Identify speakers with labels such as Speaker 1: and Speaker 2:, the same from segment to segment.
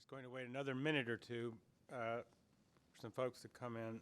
Speaker 1: just going to wait another minute or two for some folks to come in.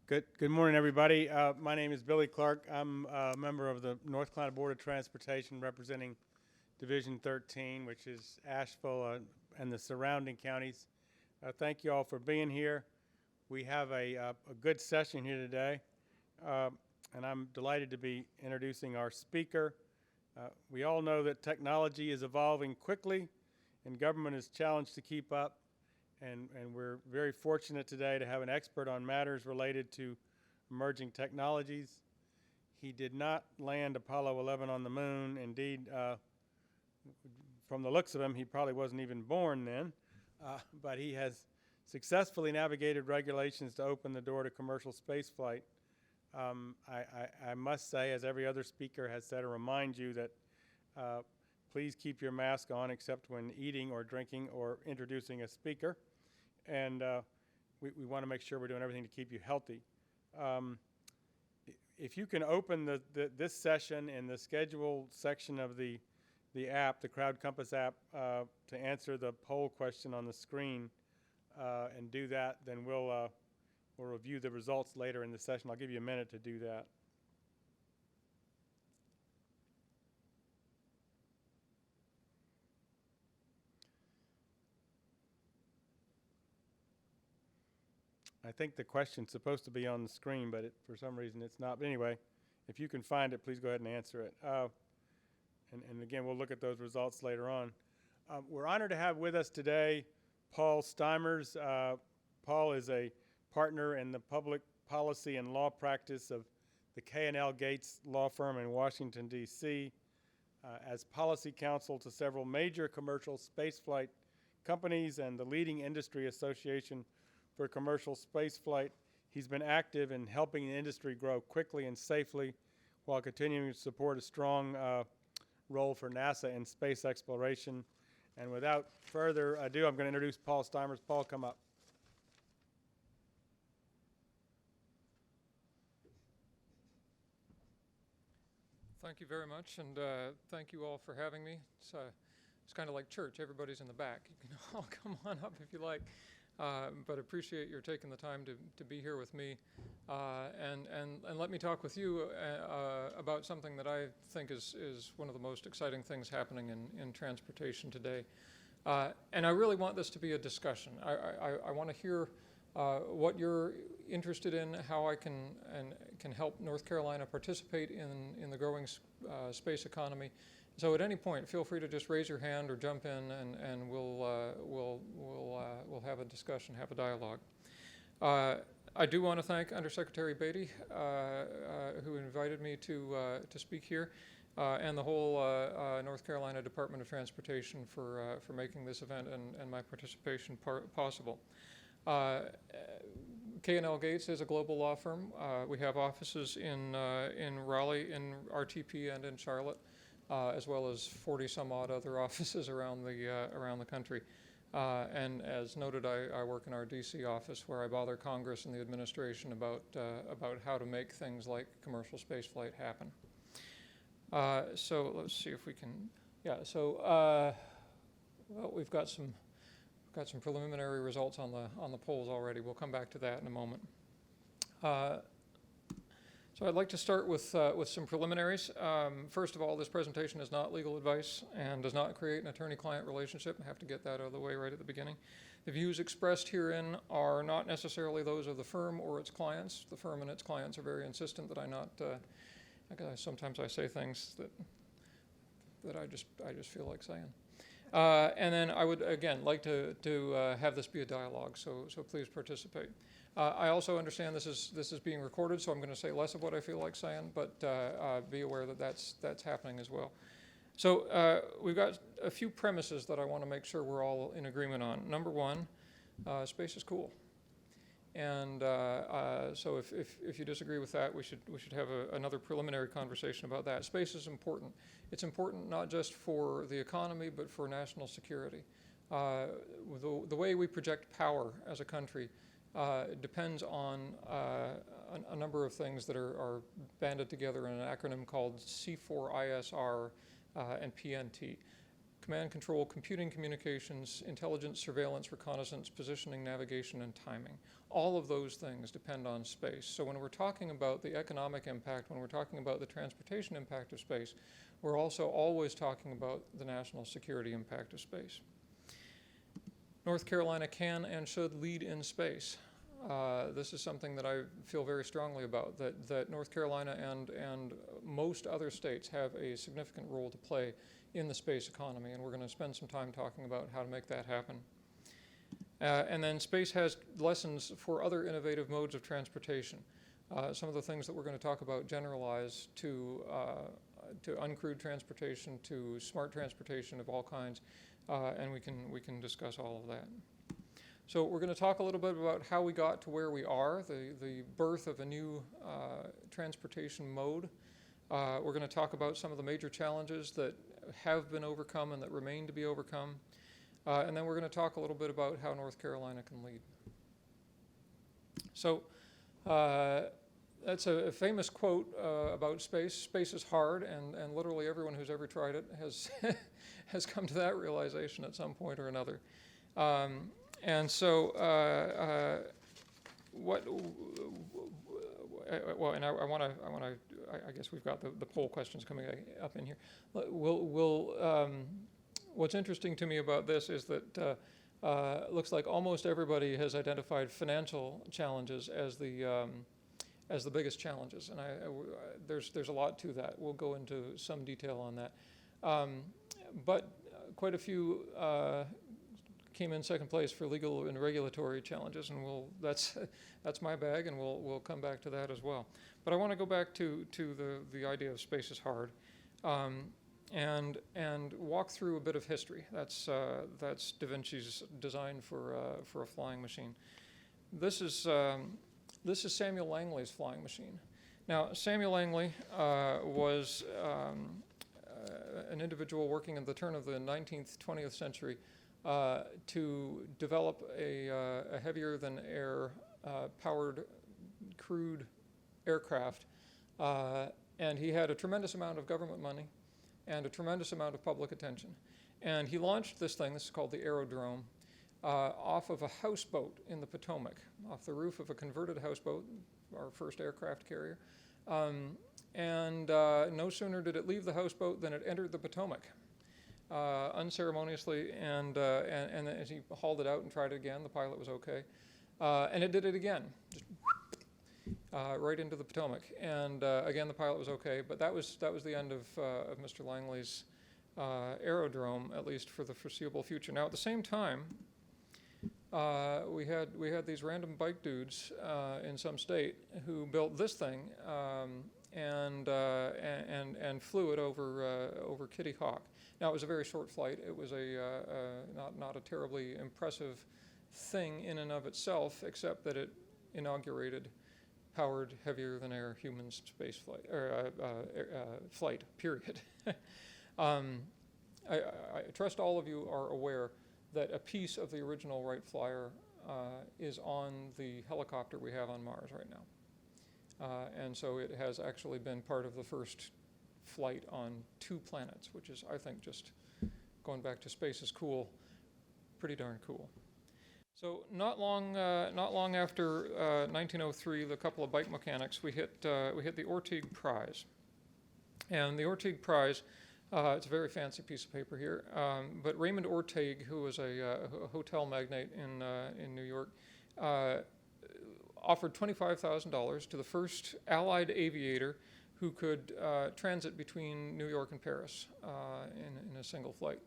Speaker 1: Good morning, everybody. My name is Billy Clark. I'm a member of the North Carolina Board of Transportation representing Division 13, which is Asheville and the surrounding counties. Thank you all for being here. We have a good session here today, and I'm delighted to be introducing our speaker. We all know that technology is evolving quickly, and government is challenged to keep up. And we're very fortunate today to have an expert on matters related to emerging technologies. He did not land Apollo 11 on the moon. Indeed, from the looks of him, he probably wasn't even born then. But he has successfully navigated regulations to open the door to commercial spaceflight. I must say, as every other speaker has said, to remind you that please keep your mask on except when eating or drinking or introducing a speaker. And we want to make sure we're doing everything to keep you healthy. If you can open this session in the schedule section of the app, the Crowd Compass app, to answer the poll question on the screen and do that, then we'll review the results later in the session. I'll give you a minute to do that. I think the question's supposed to be on the screen, but for some reason it's not. But anyway, if you can find it, please go ahead and answer it. And again, we'll look at those results later on. We're honored to have with us today Paul Steimers. Paul is a partner in the public policy and law practice of the K&L Gates law firm in Washington, D.C. as policy counsel to several major commercial spaceflight companies and the leading industry association for commercial spaceflight. He's been active in helping the industry grow quickly and safely while continuing to support a strong role for NASA in space exploration. And without further ado, I'm going to introduce Paul Steiner. Paul, come up.
Speaker 2: Thank you very much, and thank you all for having me. It's kind of like church. Everybody's in the back. You can all come on up if you like, but appreciate your taking the time to be here with me, and let me talk with you about something that I think is one of the most exciting things happening in transportation today. And I really want this to be a discussion. I want to hear what you're interested in, how I can help North Carolina participate in the growing space economy. So at any point, feel free to just raise your hand or jump in, and we'll have a discussion, have a dialogue. I do want to thank Undersecretary Beatty, who invited me to speak here, and the whole North Carolina Department of Transportation for making this event and my participation possible. K&L Gates is a global law firm. We have offices in Raleigh, in RTP, and in Charlotte, as well as 40 some odd other offices around the country. And as noted, I work in our DC office, where I bother Congress and the administration about how to make things like commercial spaceflight happen. So let's see if we can. Yeah. So well, we've got some preliminary results on the polls already. We'll come back to that in a moment. So I'd like to start with some preliminaries. First of all, this presentation is not legal advice and does not create an attorney-client relationship. I have to get that out of the way right at the beginning. The views expressed herein are not necessarily those of the firm or its clients. The firm and its clients are very insistent that I not. Sometimes I say things that I just feel like saying. And then I would, again, like to have this be a dialogue, so please participate. I also understand this is being recorded, so I'm going to say less of what I feel like saying, but be aware that that's happening as well. So we've got a few premises that I want to make sure we're all in agreement on. Number one, space is cool. And so if you disagree with that, we should have another preliminary conversation about that. Space is important. It's important not just for the economy, but for national security. The way we project power as a country depends on a number of things that are banded together in an acronym called C4ISR and PNT. Command, control, computing, communications, intelligence, surveillance, reconnaissance, positioning, navigation, and timing. All of those things depend on space. So when we're talking about the economic impact, when we're talking about the transportation impact of space, we're also always talking about the national security impact of space. North Carolina can and should lead in space. This is something that I feel very strongly about, that North Carolina and most other states have a significant role to play in the space economy, and we're going to spend some time talking about how to make that happen. And then space has lessons for other innovative modes of transportation. Some of the things that we're going to talk about generalize to uncrewed transportation, to smart transportation of all kinds, and we can discuss all of that. So we're going to talk a little bit about how we got to where we are, the birth of a new transportation mode. We're going to talk about some of the major challenges that have been overcome and that remain to be overcome. And then we're going to talk a little bit about how North Carolina can lead. So that's a famous quote about space. Space is hard, and literally everyone who's ever tried it has come to that realization at some point or another. And so I guess we've got the poll questions coming up in here. What's interesting to me about this is that looks like almost everybody has identified financial challenges as the biggest challenges, and there's a lot to that. We'll go into some detail on that, but quite a few came in second place for legal and regulatory challenges, and that's my bag, and we'll come back to that as well. But I want to go back to the idea of space is hard, and walk through a bit of history. That's Da Vinci's design for a flying machine. This is Samuel Langley's flying machine. Now, Samuel Langley was an individual working at the turn of the 19th, 20th century to develop a heavier-than-air powered crude aircraft, and he had a tremendous amount of government money and a tremendous amount of public attention. And he launched this thing, this is called the Aerodrome, off of a houseboat in the Potomac, off the roof of a converted houseboat, our first aircraft carrier. And no sooner did it leave the houseboat than it entered the Potomac, unceremoniously, and as he hauled it out and tried it again, the pilot was okay. And it did it again, just right into the Potomac. And again, the pilot was okay, but that was the end of Mr. Langley's aerodrome, at least for the foreseeable future. Now, at the same time, we had these random bike dudes in some state who built this thing and flew it over Kitty Hawk. Now, it was a very short flight. It was not a terribly impressive thing in and of itself, except that it inaugurated powered heavier-than-air human space flight, or flight, period. I trust all of you are aware that a piece of the original Wright Flyer is on the helicopter we have on Mars right now. And so it has actually been part of the first flight on 2 planets, which is, I think, just going back to space is cool, pretty darn cool. So not long after 1903, the couple of bike mechanics, we hit the Orteig Prize. And the Orteig Prize, it's a very fancy piece of paper here, but Raymond Orteig, who was a hotel magnate in New York, offered $25,000 to the first Allied aviator who could transit between New York and Paris in a single flight.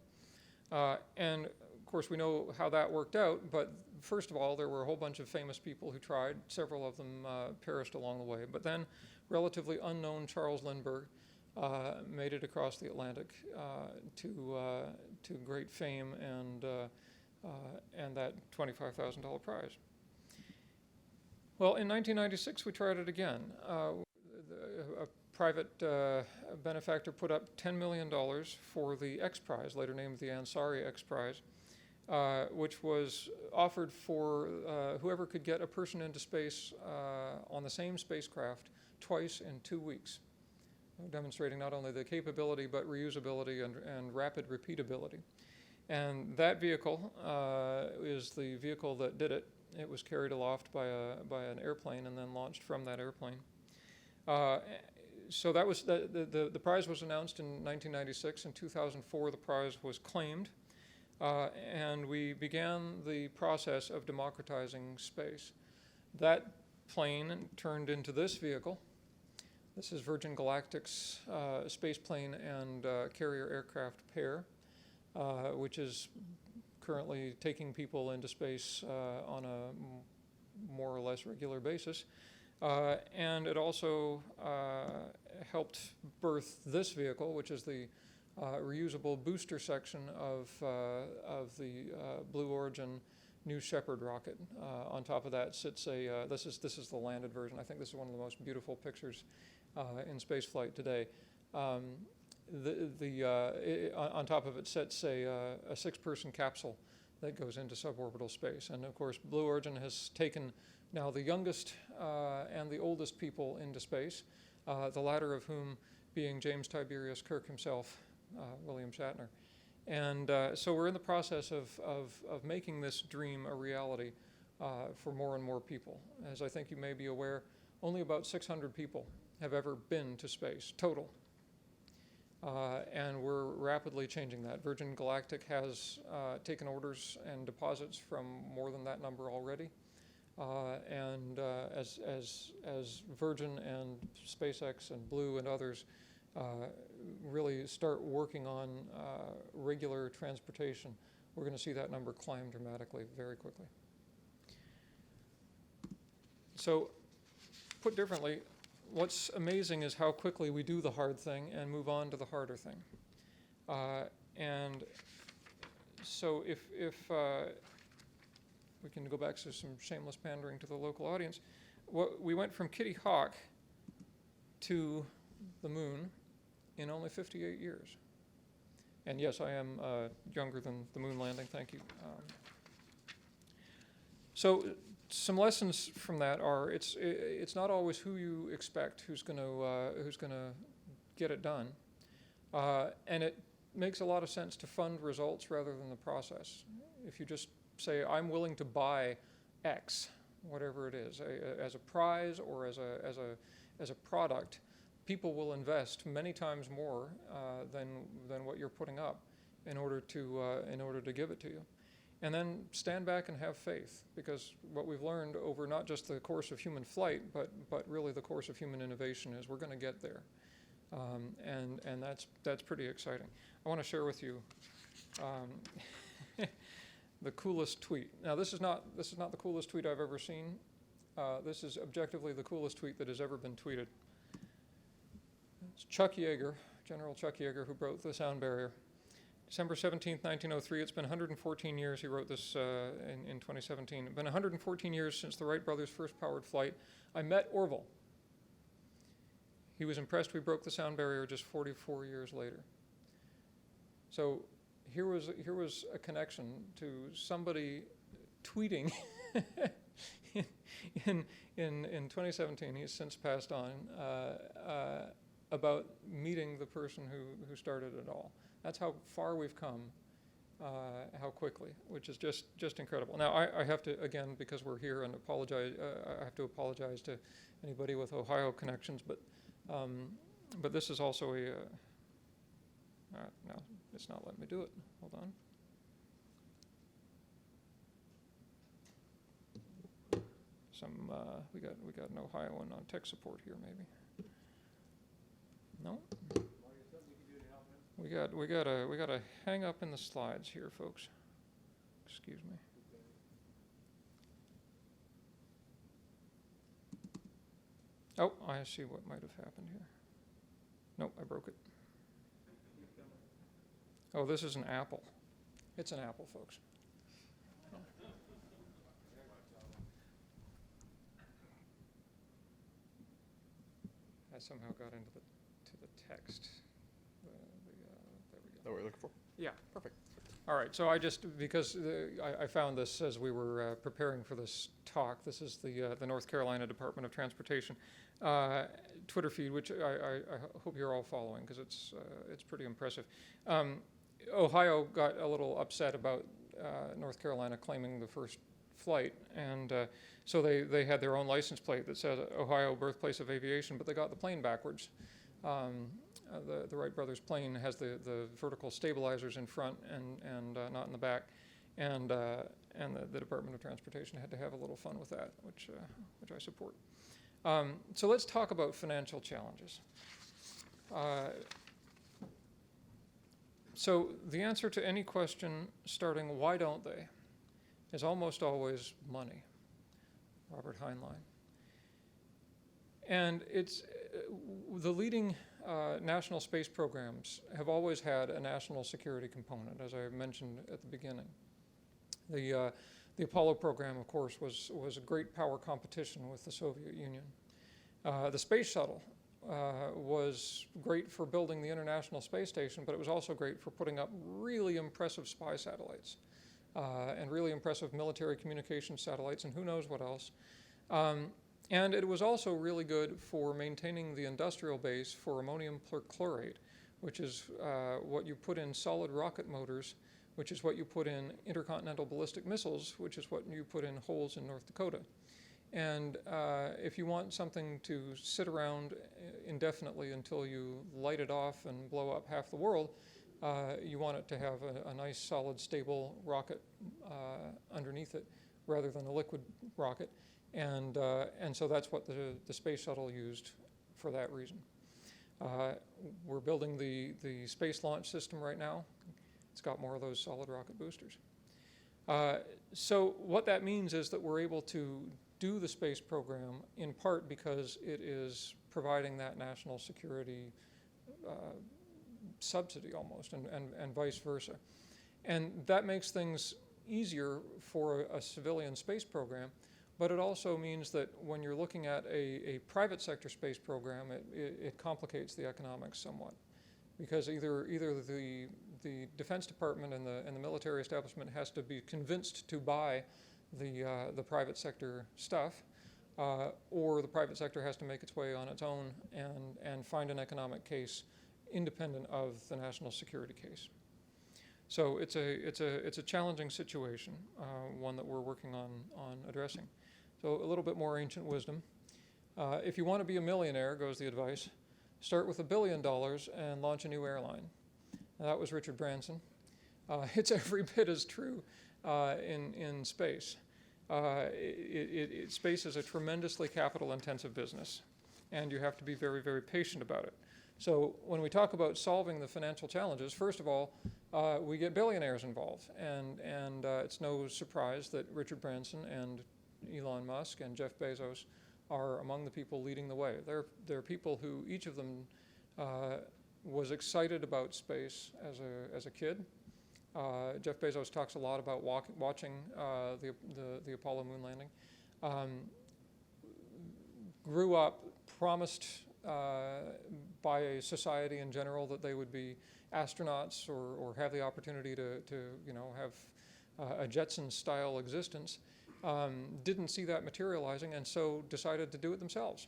Speaker 2: And of course, we know how that worked out, but first of all, there were a whole bunch of famous people who tried. Several of them perished along the way. But then, relatively unknown Charles Lindbergh made it across the Atlantic to great fame and that $25,000 prize. Well, in 1996, we tried it again. A private benefactor put up $10 million for the X Prize, later named the Ansari X Prize, which was offered for whoever could get a person into space on the same spacecraft twice in 2 weeks, demonstrating not only the capability but reusability and rapid repeatability. And that vehicle is the vehicle that did it. It was carried aloft by an airplane and then launched from that airplane. So that was the prize was announced in 1996. In 2004, the prize was claimed. And we began the process of democratizing space. That plane turned into this vehicle. This is Virgin Galactic's space plane and carrier aircraft pair, which is currently taking people into space on a more or less regular basis. And it also helped birth this vehicle, which is the reusable booster section of the Blue Origin New Shepard rocket. On top of that sits this is the landed version. I think this is one of the most beautiful pictures in spaceflight today. On top of it sits a 6-person capsule that goes into suborbital space. And of course, Blue Origin has taken now the youngest and the oldest people into space, the latter of whom being James Tiberius Kirk himself, William Shatner. And so we're in the process of making this dream a reality for more and more people. As I think you may be aware, only about 600 people have ever been to space, total. And we're rapidly changing that. Virgin Galactic has taken orders and deposits from more than that number already. And as Virgin and SpaceX and Blue and others really start working on regular transportation, we're going to see that number climb dramatically very quickly. So, put differently, what's amazing is how quickly we do the hard thing and move on to the harder thing. And so if we can go back to some shameless pandering to the local audience, we went from Kitty Hawk to the moon in only 58 years. And yes, I am younger than the moon landing, thank you. So some lessons from that are it's not always who you expect who's going to get it done, and it makes a lot of sense to fund results rather than the process. If you just say I'm willing to buy X, whatever it is, as a prize or as a product, people will invest many times more than what you're putting up in order to give it to you. And then stand back and have faith, because what we've learned over not just the course of human flight, but really the course of human innovation is we're going to get there, and that's pretty exciting. I want to share with you the coolest tweet. Now this is not the coolest tweet I've ever seen. This is objectively the coolest tweet that has ever been tweeted. It's Chuck Yeager, General Chuck Yeager, who broke the sound barrier. December 17th, 1903, it's been 114 years, he wrote this in 2017. It's been 114 years since the Wright brothers' first powered flight. I met Orville. He was impressed we broke the sound barrier just 44 years later. So here was a connection to somebody tweeting in 2017, he's since passed on, about meeting the person who started it all. That's how far we've come, how quickly, which is just incredible. Now, I have to, again, because we're here, and apologize. I have to apologize to anybody with Ohio connections, but this is also a. No, it's not letting me do it. Hold on. We got an Ohioan on tech support here, maybe. No. We gotta hang up in the slides here, folks. Excuse me. Oh, I see what might have happened here. Nope, I broke it. Oh, this is an apple. It's an apple, folks. I somehow got into the text. There we go.
Speaker 3: That what we're looking for?
Speaker 2: Yeah, perfect. All right, so because I found this as we were preparing for this talk. This is the North Carolina Department of Transportation Twitter feed, which I hope you're all following, because it's pretty impressive. Ohio got a little upset about North Carolina claiming the first flight, and so they had their own license plate that said Ohio, birthplace of aviation, but they got the plane backwards. The Wright brothers plane has the vertical stabilizers in front and not in the back, and the Department of Transportation had to have a little fun with that, which I support. So let's talk about financial challenges. So the answer to any question starting why don't they is almost always money. Robert Heinlein. And it's the leading national space programs have always had a national security component, as I mentioned at the beginning. The Apollo program, of course, was a great power competition with the Soviet Union. The space shuttle was great for building the International Space Station, but it was also great for putting up really impressive spy satellites and really impressive military communication satellites and who knows what else. And it was also really good for maintaining the industrial base for ammonium perchlorate, which is what you put in solid rocket motors, which is what you put in intercontinental ballistic missiles, which is what you put in holes in North Dakota. And if you want something to sit around indefinitely until you light it off and blow up half the world, you want it to have a nice, solid, stable rocket underneath it rather than a liquid rocket. And so that's what the space shuttle used for that reason. We're building the space launch system right now. It's got more of those solid rocket boosters. So what that means is that we're able to do the space program in part because it is providing that national security subsidy almost, and vice versa. And that makes things easier for a civilian space program, but it also means that when you're looking at a private sector space program, it complicates the economics somewhat, because either the Defense Department and the military establishment has to be convinced to buy the private sector stuff, or the private sector has to make its way on its own and find an economic case independent of the national security case. So it's a challenging situation, one that we're working on addressing. So a little bit more ancient wisdom. If you want to be a millionaire, goes the advice, start with $1 billion and launch a new airline. Now, that was Richard Branson. It's every bit as true in space. Space is a tremendously capital-intensive business, and you have to be very, very patient about it. So when we talk about solving the financial challenges, first of all, we get billionaires involved, and it's no surprise that Richard Branson and Elon Musk and Jeff Bezos are among the people leading the way. They're people who, each of them, was excited about space as a kid. Jeff Bezos talks a lot about watching the Apollo moon landing. Grew up, promised by a society in general that they would be astronauts or have the opportunity to have a Jetson-style existence. Didn't see that materializing, and so decided to do it themselves.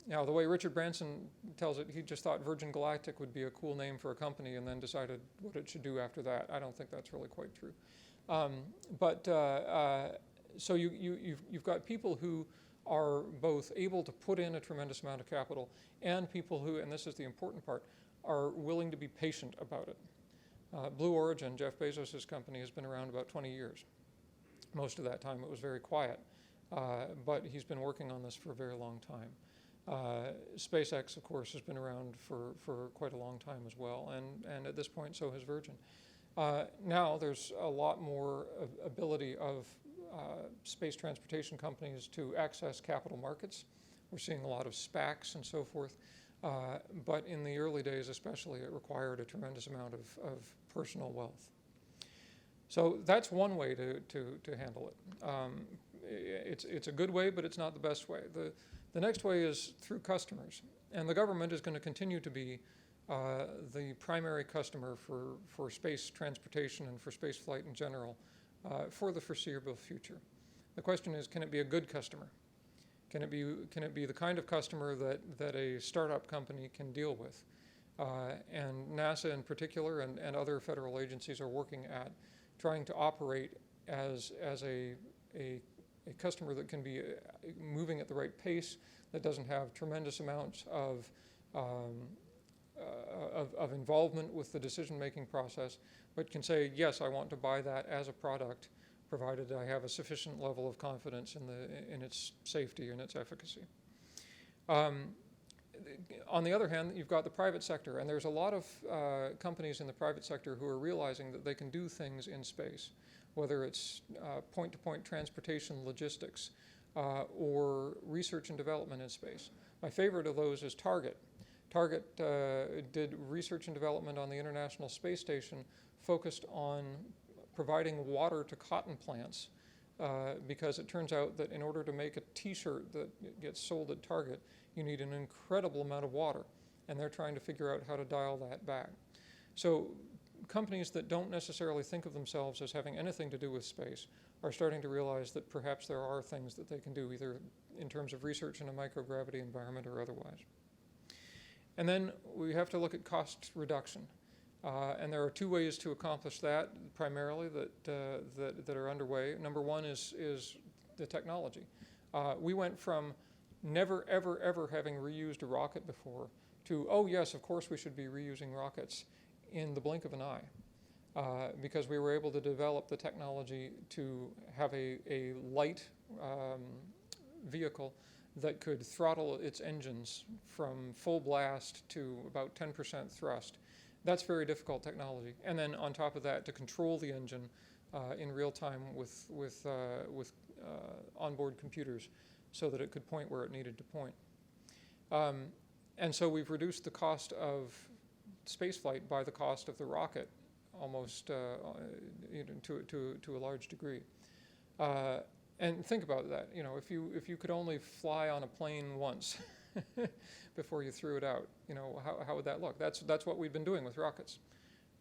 Speaker 2: Now, the way Richard Branson tells it, he just thought Virgin Galactic would be a cool name for a company and then decided what it should do after that. I don't think that's really quite true. So you've got people who are both able to put in a tremendous amount of capital, and people who, and this is the important part, are willing to be patient about it. Blue Origin, Jeff Bezos' company, has been around about 20 years. Most of that time it was very quiet, but he's been working on this for a very long time. SpaceX, of course, has been around for quite a long time as well, and at this point, so has Virgin. Now there's a lot more ability of space transportation companies to access capital markets. We're seeing a lot of SPACs and so forth, but in the early days especially, it required a tremendous amount of personal wealth. So that's one way to handle it. It's a good way, but it's not the best way. The next way is through customers, and the government is going to continue to be the primary customer for space transportation and for space flight in general for the foreseeable future. The question is, can it be a good customer? Can it be the kind of customer that a startup company can deal with? And NASA in particular and other federal agencies are working at trying to operate as a customer that can be moving at the right pace, that doesn't have tremendous amounts of involvement with the decision-making process, but can say, yes, I want to buy that as a product, provided I have a sufficient level of confidence in its safety and its efficacy. On the other hand, you've got the private sector, and there's a lot of companies in the private sector who are realizing that they can do things in space, whether it's point-to-point transportation logistics or research and development in space. My favorite of those is Target. Target did research and development on the International Space Station focused on providing water to cotton plants because it turns out that in order to make a t-shirt that gets sold at Target, you need an incredible amount of water, and they're trying to figure out how to dial that back. So companies that don't necessarily think of themselves as having anything to do with space are starting to realize that perhaps there are things that they can do, either in terms of research in a microgravity environment or otherwise. And then we have to look at cost reduction. And there are two ways to accomplish that, primarily, that are underway. Number one is the technology. We went from never, ever, ever having reused a rocket before to, oh yes, of course we should be reusing rockets in the blink of an eye, because we were able to develop the technology to have a light vehicle that could throttle its engines from full blast to about 10% thrust. That's very difficult technology. And then on top of that, to control the engine in real time with onboard computers so that it could point where it needed to point. And so we've reduced the cost of spaceflight by the cost of the rocket, almost to a large degree. And think about that. If you could only fly on a plane once before you threw it out, how would that look? That's what we've been doing with rockets,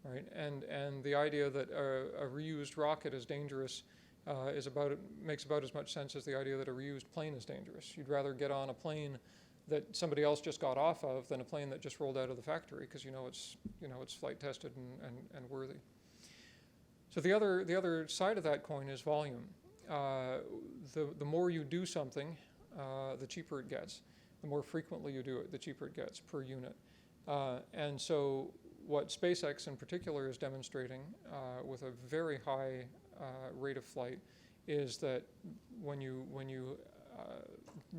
Speaker 2: right? And the idea that a reused rocket is dangerous makes about as much sense as the idea that a reused plane is dangerous. You'd rather get on a plane that somebody else just got off of than a plane that just rolled out of the factory, because it's flight tested and worthy. So the other side of that coin is volume. The more you do something, the cheaper it gets. The more frequently you do it, the cheaper it gets per unit. And so what SpaceX in particular is demonstrating with a very high rate of flight is that when you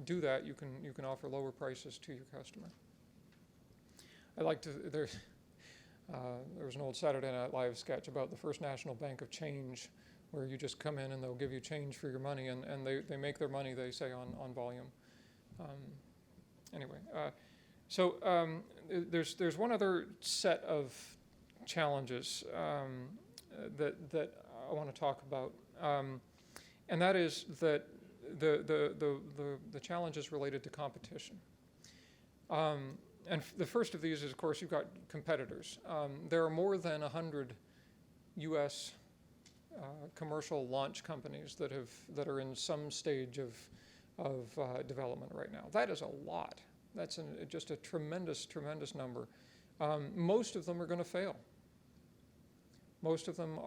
Speaker 2: do that, you can offer lower prices to your customer. There was an old Saturday Night Live sketch about the First National Bank of Change, where you just come in and they'll give you change for your money, and they make their money, they say, on volume. There's one other set of challenges that I want to talk about, and that is that the challenges related to competition. And the first of these is, of course, you've got competitors. There are more than 100 U.S. Commercial launch companies that are in some stage of development right now. That is a lot. That's just a tremendous number. Most of them are going to fail. Most of them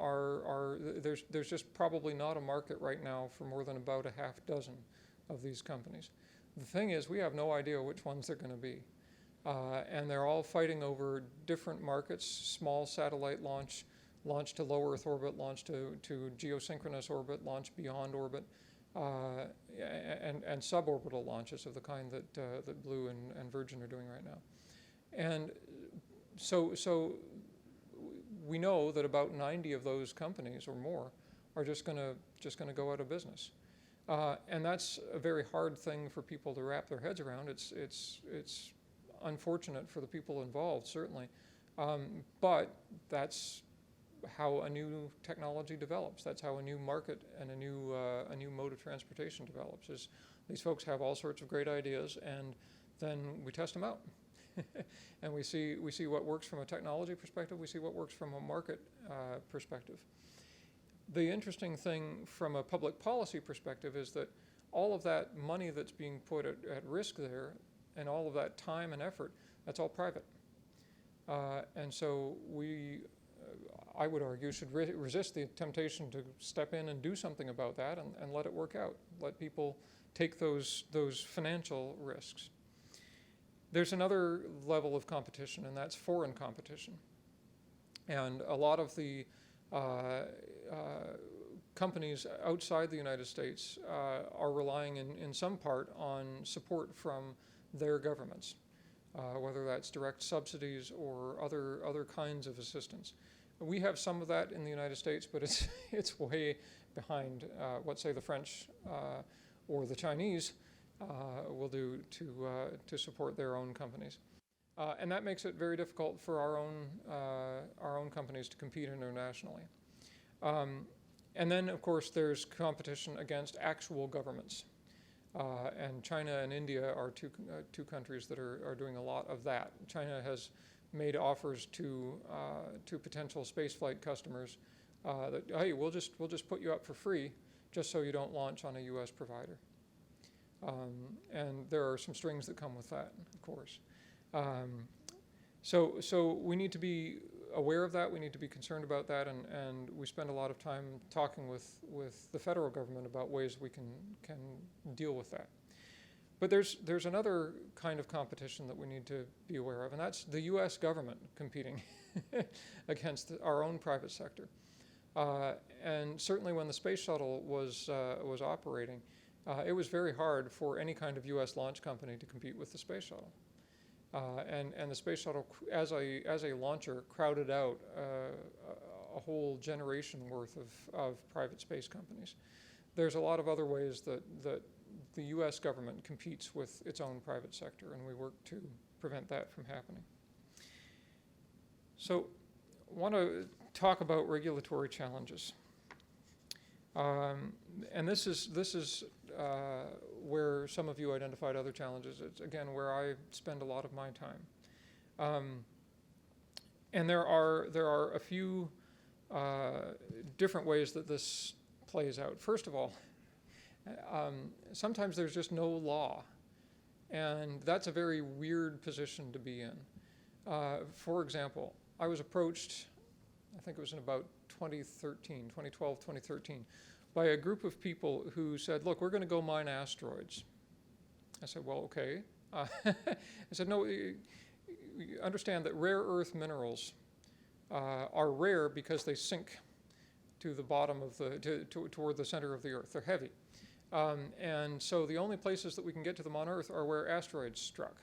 Speaker 2: there's just probably not a market right now for more than about a half dozen of these companies. The thing is, we have no idea which ones they're going to be. And they're all fighting over different markets: small satellite launch to low Earth orbit, launch to geosynchronous orbit, launch beyond orbit, and suborbital launches of the kind that Blue and Virgin are doing right now. And so we know that about 90 of those companies or more are just going to go out of business. And that's a very hard thing for people to wrap their heads around. It's unfortunate for the people involved, certainly, but that's how a new technology develops. That's how a new market and a new mode of transportation develops. Is these folks have all sorts of great ideas, and then we test them out, and we see what works from a technology perspective. We see what works from a market perspective. The interesting thing from a public policy perspective is that all of that money that's being put at risk there, and all of that time and effort, that's all private. And so I would argue, should resist the temptation to step in and do something about that and let it work out. Let people take those financial risks. There's another level of competition, and that's foreign competition. And a lot of the companies outside the United States are relying in some part on support from their governments, whether that's direct subsidies or other kinds of assistance. We have some of that in the United States, but it's way behind what, say, the French or the Chinese will do to support their own companies, and that makes it very difficult for our own companies to compete internationally. And then, of course, there's competition against actual governments, and China and India are two countries that are doing a lot of that. China has made offers to potential spaceflight customers that, hey, we'll just put you up for free just so you don't launch on a U.S. provider. And there are some strings that come with that, of course. So we need to be aware of that. We need to be concerned about that, and we spend a lot of time talking with the federal government about ways we can deal with that. But there's another kind of competition that we need to be aware of, and that's the U.S. government competing against our own private sector. And certainly when the space shuttle was operating, it was very hard for any kind of U.S. launch company to compete with the space shuttle. And the space shuttle, as a launcher, crowded out a whole generation worth of private space companies. There's a lot of other ways that the U.S. government competes with its own private sector, and we work to prevent that from happening. So I want to talk about regulatory challenges. And this is where some of you identified other challenges. It's, again, where I spend a lot of my time. And there are a few different ways that this plays out. First of all, sometimes there's just no law, and that's a very weird position to be in. For example, I was approached, I think it was in about 2012, 2013, by a group of people who said, look, we're going to go mine asteroids. I said, well, okay. I said, no, you understand that rare earth minerals are rare because they sink to the bottom of toward the center of the earth. They're heavy. And so the only places that we can get to them on Earth are where asteroids struck.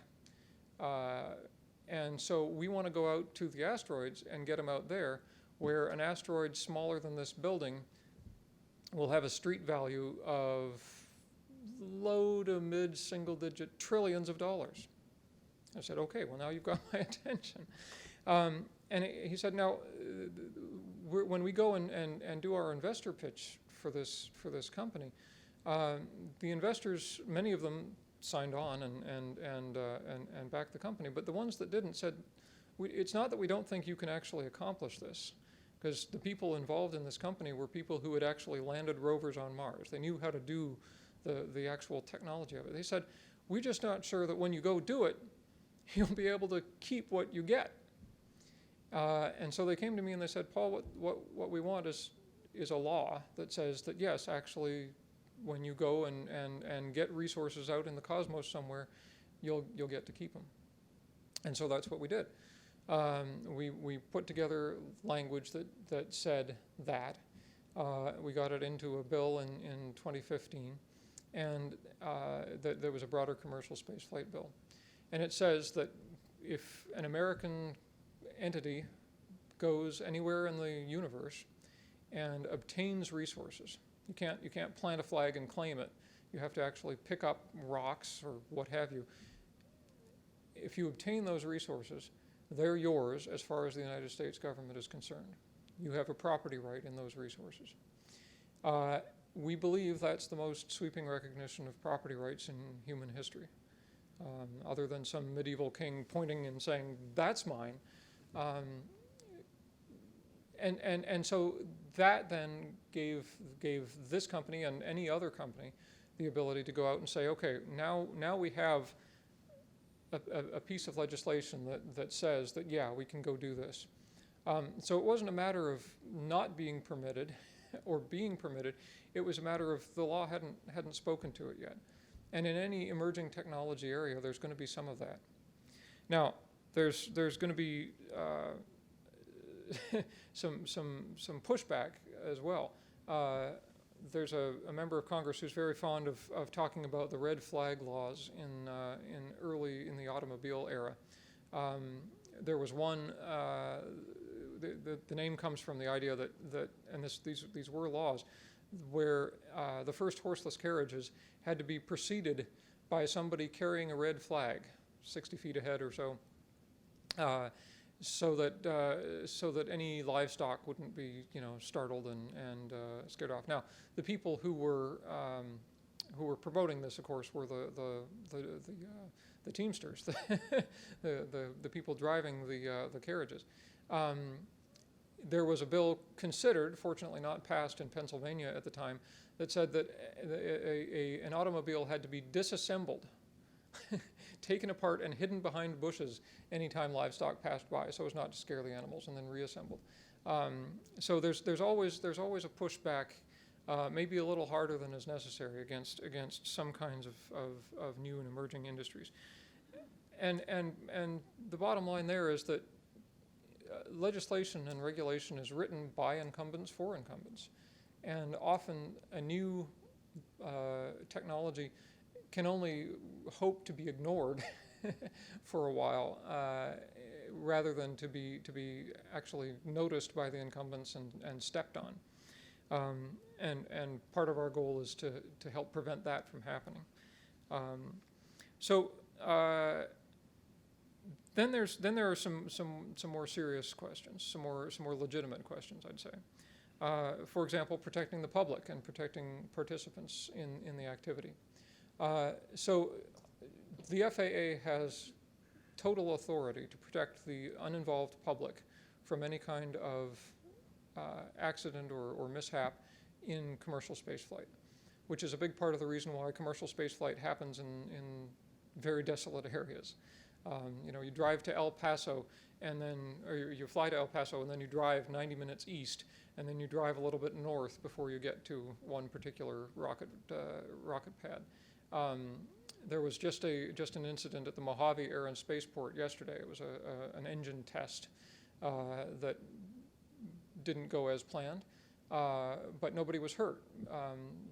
Speaker 2: And so we want to go out to the asteroids and get them out there, where an asteroid smaller than this building will have a street value of low to mid single-digit trillions of dollars. I said, okay, well, now you've got my attention. And he said, now, when we go and do our investor pitch for this company, the investors, many of them signed on and backed the company, but the ones that didn't said, it's not that we don't think you can actually accomplish this, because the people involved in this company were people who had actually landed rovers on Mars. They knew how to do the actual technology of it. They said, we're just not sure that when you go do it, you'll be able to keep what you get. And so they came to me and they said, Paul, what we want is a law that says that, yes, actually, when you go and get resources out in the cosmos somewhere, you'll get to keep them. And so that's what we did. We put together language that said that. We got it into a bill in 2015, and there was a broader commercial spaceflight bill. And it says that if an American entity goes anywhere in the universe and obtains resources, you can't plant a flag and claim it. You have to actually pick up rocks or what have you. If you obtain those resources, they're yours as far as the United States government is concerned. You have a property right in those resources. We believe that's the most sweeping recognition of property rights in human history, other than some medieval king pointing and saying, that's mine. And so that then gave this company and any other company the ability to go out and say, okay, now we have a piece of legislation that says that, yeah, we can go do this. So it wasn't a matter of not being permitted or being permitted. It was a matter of the law hadn't spoken to it yet. And in any emerging technology area, there's going to be some of that. Now, there's going to be some pushback as well. There's a member of Congress who's very fond of talking about the red flag laws in the automobile era. There was one. The name comes from the idea that these were laws where the first horseless carriages had to be preceded by somebody carrying a red flag 60 feet ahead or so, so that any livestock wouldn't be startled and scared off. Now, the people who were promoting this, of course, were the teamsters, the people driving the carriages. There was a bill considered, fortunately not passed in Pennsylvania at the time, that said that an automobile had to be disassembled, taken apart and hidden behind bushes anytime livestock passed by, so as not to scare the animals, and then reassembled. So there's always a pushback, maybe a little harder than is necessary against some kinds of new and emerging industries. And the bottom line there is that legislation and regulation is written by incumbents for incumbents, and often a new technology can only hope to be ignored for a while, rather than to be actually noticed by the incumbents and stepped on. And part of our goal is to help prevent that from happening. So Then there are some more serious questions, some more legitimate questions, I'd say. For example, protecting the public and protecting participants in the activity. So the FAA has total authority to protect the uninvolved public from any kind of accident or mishap in commercial spaceflight, which is a big part of the reason why commercial spaceflight happens in very desolate areas. You drive to El Paso, or you fly to El Paso, and then you drive 90 minutes east, and then you drive a little bit north before you get to one particular rocket pad. There was just an incident at the Mojave Air and Spaceport yesterday. It was an engine test that didn't go as planned, but nobody was hurt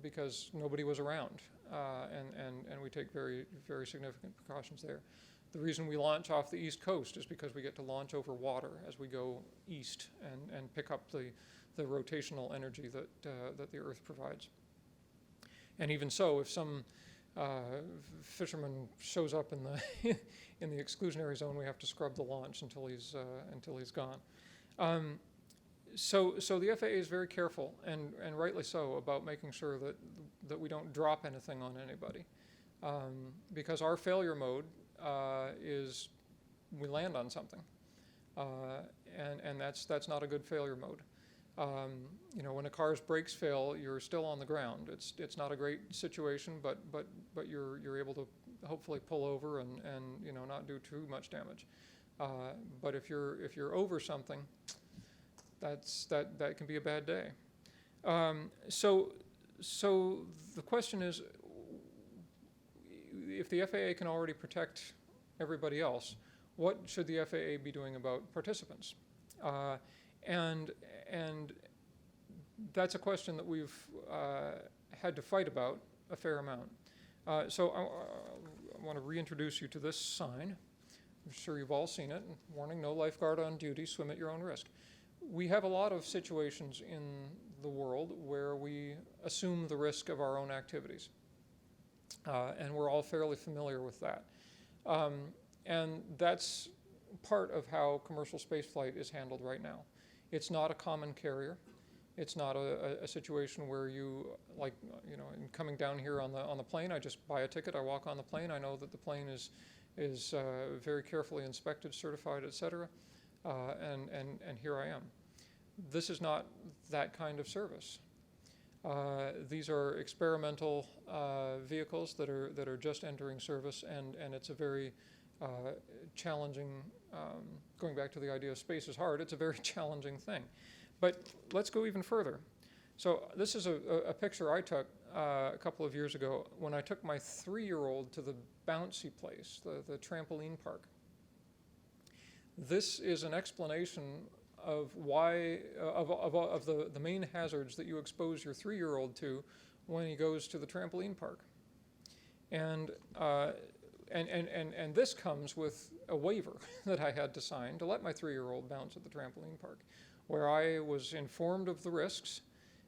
Speaker 2: because nobody was around, and we take very, very significant precautions there. The reason we launch off the East Coast is because we get to launch over water as we go east and pick up the rotational energy that the Earth provides. And even so, if some fisherman shows up in the in the exclusionary zone, we have to scrub the launch until he's gone. So the FAA is very careful, and rightly so, about making sure that we don't drop anything on anybody, because our failure mode is we land on something, and that's not a good failure mode. When a car's brakes fail, you're still on the ground. It's not a great situation, but you're able to hopefully pull over and not do too much damage. But if you're over something, that can be a bad day. So the question is, if the FAA can already protect everybody else, what should the FAA be doing about participants? And that's a question that we've had to fight about a fair amount. So I want to reintroduce you to this sign. I'm sure you've all seen it. Warning, no lifeguard on duty, swim at your own risk. We have a lot of situations in the world where we assume the risk of our own activities. And we're all fairly familiar with that. And that's part of how commercial spaceflight is handled right now. It's not a common carrier. It's not a situation where in coming down here on the plane, I just buy a ticket, I walk on the plane, I know that the plane is very carefully inspected, certified, et cetera, and here I am. This is not that kind of service. These are experimental vehicles that are just entering service, and it's a very challenging, going back to the idea of space is hard, it's a very challenging thing. But let's go even further. So this is a picture I took a couple of years ago when I took my 3-year-old to the bouncy place, the trampoline park. This is an explanation of why, of the main hazards that you expose your 3-year-old to when he goes to the trampoline park. And this comes with a waiver that I had to sign to let my 3-year-old bounce at the trampoline park, where I was informed of the risks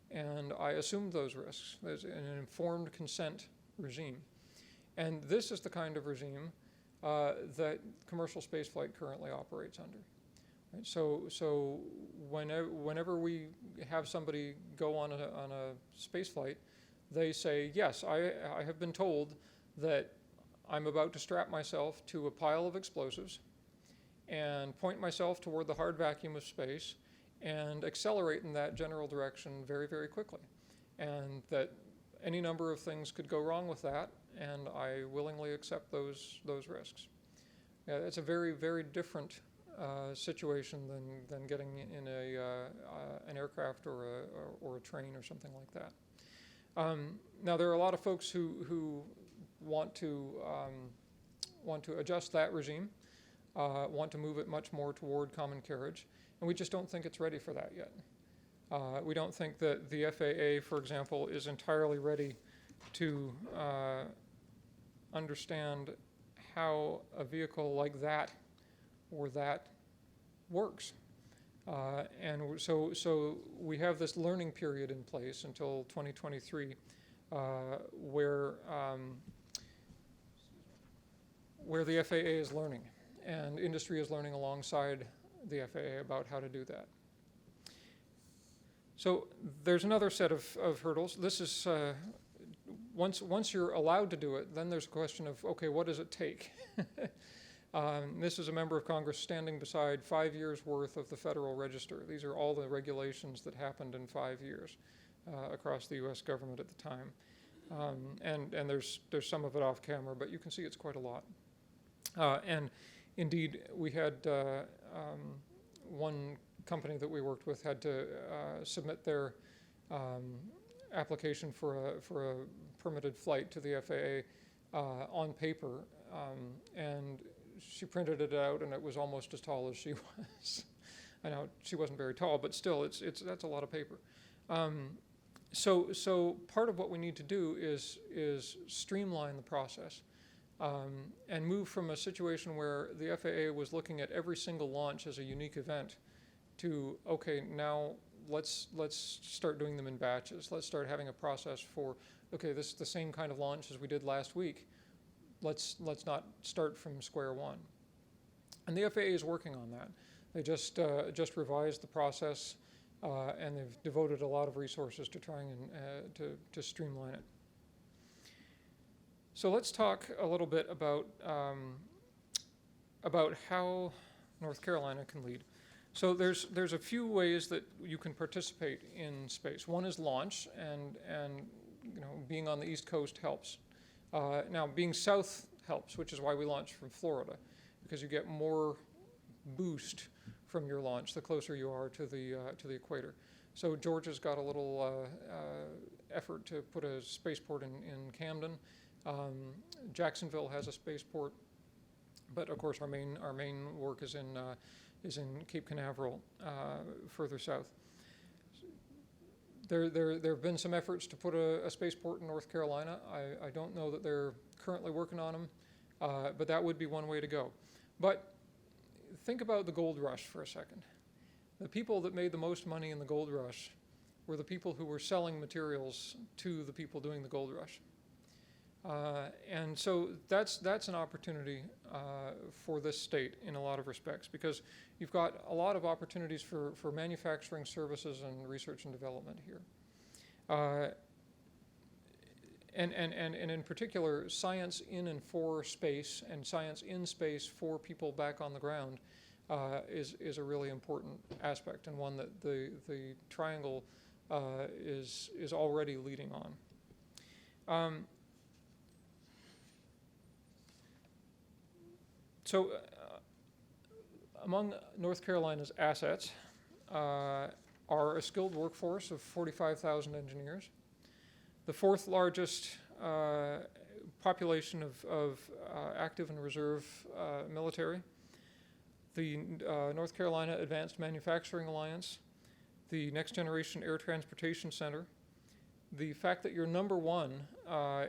Speaker 2: and I assumed those risks. There's an informed consent regime. And this is the kind of regime that commercial spaceflight currently operates under. Right? So whenever we have somebody go on a spaceflight, they say, yes, I have been told that I'm about to strap myself to a pile of explosives and point myself toward the hard vacuum of space and accelerate in that general direction very, very quickly. And that any number of things could go wrong with that, and I willingly accept those risks. Yeah, it's a very, very different situation than getting in an aircraft or a train or something like that. Now, there are a lot of folks who want to adjust that regime, want to move it much more toward common carriage, and we just don't think it's ready for that yet. We don't think that the FAA, for example, is entirely ready to understand how a vehicle like that or that works. And so we have this learning period in place until 2023 where the FAA is learning. and industry is learning alongside the FAA about how to do that. So there's another set of hurdles. This is, once you're allowed to do it, then there's a question of, okay, what does it take? This is a member of Congress standing beside 5 years worth of the Federal Register. These are all the regulations that happened in 5 years across the US government at the time. And there's some of it off camera, but you can see it's quite a lot. And indeed, we had one company that we worked with had to submit their application for a permitted flight to the FAA on paper, and she printed it out, and it was almost as tall as she was. I know she wasn't very tall, but still, that's a lot of paper. So part of what we need to do is streamline the process and move from a situation where the FAA was looking at every single launch as a unique event to, okay, now let's start doing them in batches. Let's start having a process for, okay, this is the same kind of launch as we did last week. Let's not start from square one. And the FAA is working on that. They just revised the process, and they've devoted a lot of resources to trying to streamline it. So let's talk a little bit about how North Carolina can lead. So there's a few ways that you can participate in space. One is launch, and being on the East Coast helps. Now being south helps, which is why we launch from Florida, because you get more boost from your launch the closer you are to the equator. So Georgia's got a little effort to put a spaceport in Camden. Jacksonville has a spaceport, but of course our main work is in Cape Canaveral, further south. There have been some efforts to put a spaceport in North Carolina. I don't know that they're currently working on them, but that would be one way to go. But think about the gold rush for a second. The people that made the most money in the gold rush were the people who were selling materials to the people doing the gold rush. And so that's an opportunity for this state in a lot of respects, because you've got a lot of opportunities for manufacturing services and research and development here. And in particular, science in and for space, and science in space for people back on the ground is a really important aspect, and one that the Triangle is already leading on. So among North Carolina's assets are a skilled workforce of 45,000 engineers, the fourth largest population of active and reserve military, the North Carolina Advanced Manufacturing Alliance, the Next Generation Air Transportation Center, the fact that you're number one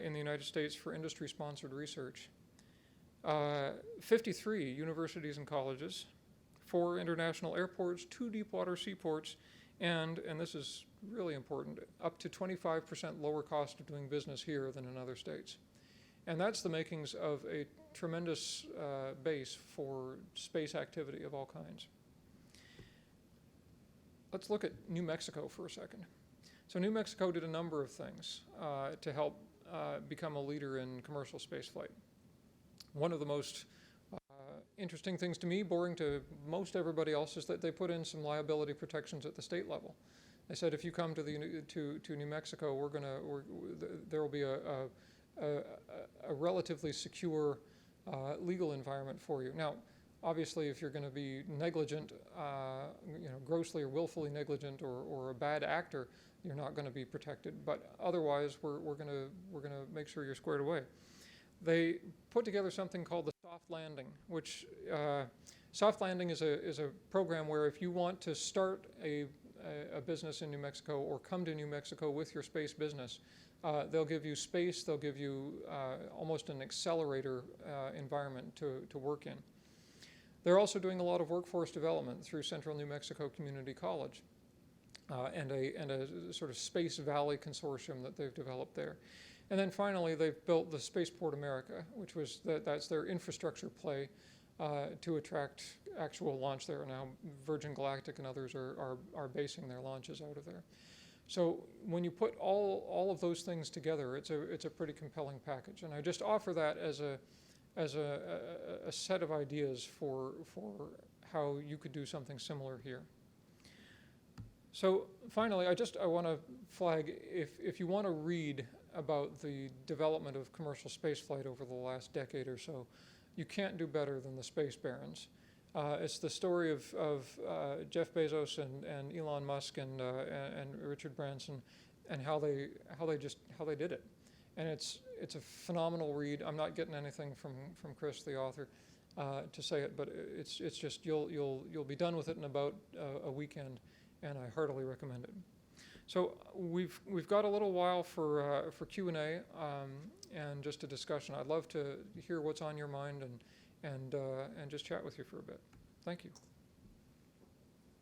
Speaker 2: in the United States for industry-sponsored research, 53 universities and colleges, 4 international airports, 2 deep-water seaports, and this is really important, up to 25% lower cost of doing business here than in other states. And that's the makings of a tremendous base for space activity of all kinds. Let's look at New Mexico for a second. So New Mexico did a number of things to help become a leader in commercial spaceflight. One of the most interesting things to me, boring to most everybody else, is that they put in some liability protections at the state level. They said if you come to New Mexico, there will be a relatively secure legal environment for you. Now, obviously, if you're going to be negligent, grossly or willfully negligent, or a bad actor, you're not going to be protected. But otherwise, we're going to make sure you're squared away. They put together something called the soft landing, which soft landing is a program where if you want to start a business in New Mexico or come to New Mexico with your space business, they'll give you space, they'll give you almost an accelerator environment to work in. They're also doing a lot of workforce development through Central New Mexico Community College and a sort of Space Valley consortium that they've developed there. And then finally, they've built the Spaceport America, which was that's their infrastructure play to attract actual launch there. Now, Virgin Galactic and others are basing their launches out of there. So when you put all of those things together, it's a pretty compelling package. And I just offer that as a set of ideas for how you could do something similar here. So finally, I want to flag, if you want to read about the development of commercial spaceflight over the last decade or so, you can't do better than the Space Barons. It's the story of Jeff Bezos and Elon Musk and Richard Branson, and how they did it. And it's a phenomenal read. I'm not getting anything from Chris, the author, to say it, but it's just you'll be done with it in about a weekend, and I heartily recommend it. So we've got a little while for Q&A and just a discussion. I'd love to hear what's on your mind and just chat with you for a bit. Thank you.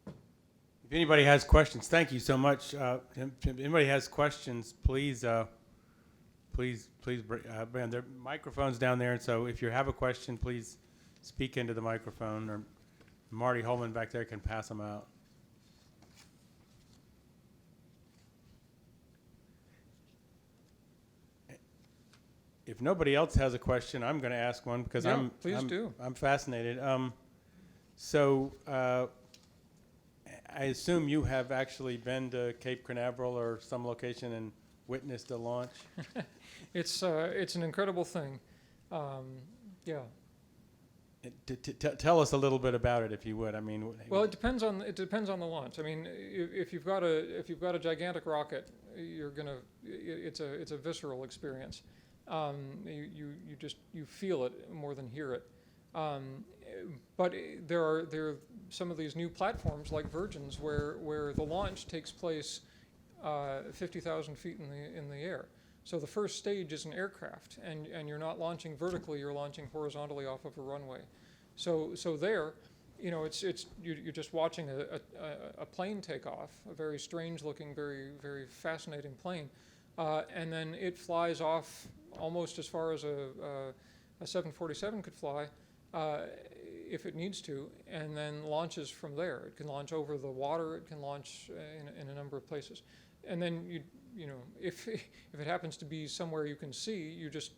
Speaker 1: If anybody has questions, thank you so much. If anybody has questions, please bring there are microphones down there. And so if you have a question, please speak into the microphone, or Marty Holman back there can pass them out. If nobody else has a question, I'm going to ask one because
Speaker 2: Yeah, please do.
Speaker 1: I'm fascinated. So I assume you have actually been to Cape Canaveral or some location and witnessed a launch.
Speaker 2: It's an incredible thing. Yeah.
Speaker 1: Tell us a little bit about it, if you would. I mean,
Speaker 2: Well, it depends on the launch. I mean, if you've got a gigantic rocket, it's a visceral experience. You feel it more than hear it. But there are some of these new platforms like Virgin's where the launch takes place 50,000 feet in the air. So the first stage is an aircraft, and you're not launching vertically; you're launching horizontally off of a runway. So there, you're just watching a plane take off, a very strange-looking, very very fascinating plane, and then it flies off almost as far as a 747 could fly, if it needs to, and then launches from there. It can launch over the water. It can launch in a number of places, and then if it happens to be somewhere you can see,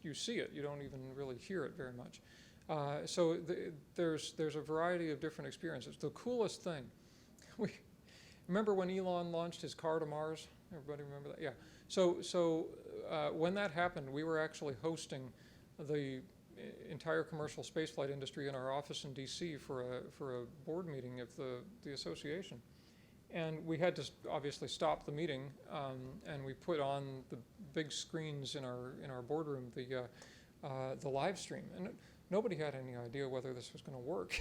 Speaker 2: you see it. You don't even really hear it very much. So there's a variety of different experiences. The coolest thing, remember when Elon launched his car to Mars? Everybody remember that? Yeah. So when that happened, we were actually hosting the entire commercial spaceflight industry in our office in D.C. for a board meeting of the association. And we had to obviously stop the meeting, and we put on the big screens in our boardroom the live stream. And nobody had any idea whether this was going to work.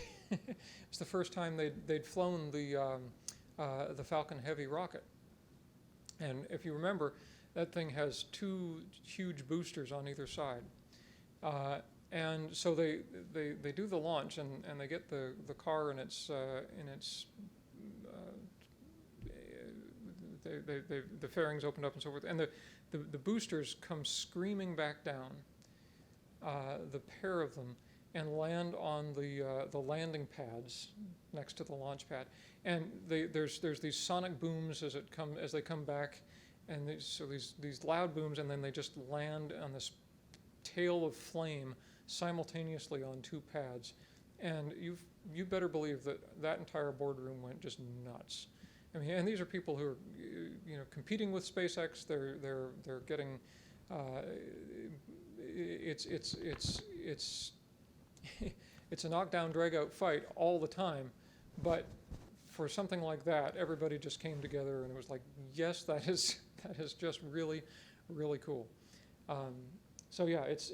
Speaker 2: It's the first time they'd flown the Falcon Heavy rocket. And if you remember, that thing has two huge boosters on either side. And so they do the launch, and they get the car in its the fairings opened up and so forth, and the boosters come screaming back down, the pair of them, and land on the landing pads next to the launch pad. And there's these sonic booms as they come back, and these loud booms, and then they just land on this tail of flame simultaneously on two pads. And you better believe that entire boardroom went just nuts. I mean, and these are people who are, competing with SpaceX. They're getting, it's a knockdown, drag-out fight all the time. But for something like that, everybody just came together, and it was like, yes, that is just really, really cool. So yeah, it's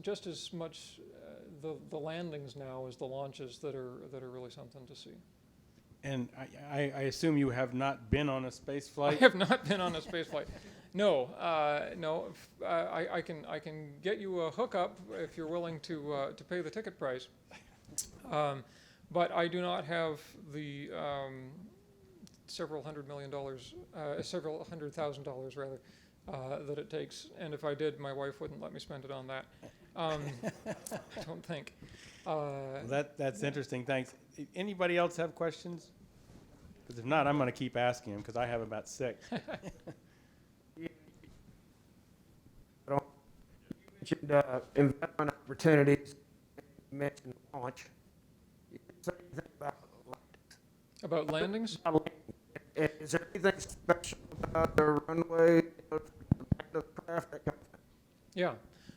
Speaker 2: just as much the landings now as the launches that are really something to see.
Speaker 1: And I assume you have not been on a space flight?
Speaker 2: I have not been on a space flight. No, no. I can get you a hookup if you're willing to pay the ticket price. But I do not have the several $100,000 rather, that it takes. And if I did, my wife wouldn't let me spend it on that. I don't think.
Speaker 1: That's interesting. Thanks. Anybody else have questions? Because if not, I'm going to keep asking them because I have about 6.
Speaker 3: You mentioned investment opportunities. You mentioned launch. You didn't say anything
Speaker 2: About landings?
Speaker 3: about landing. Is there anything special about the runway, the craft, that kind of thing?
Speaker 2: Yeah.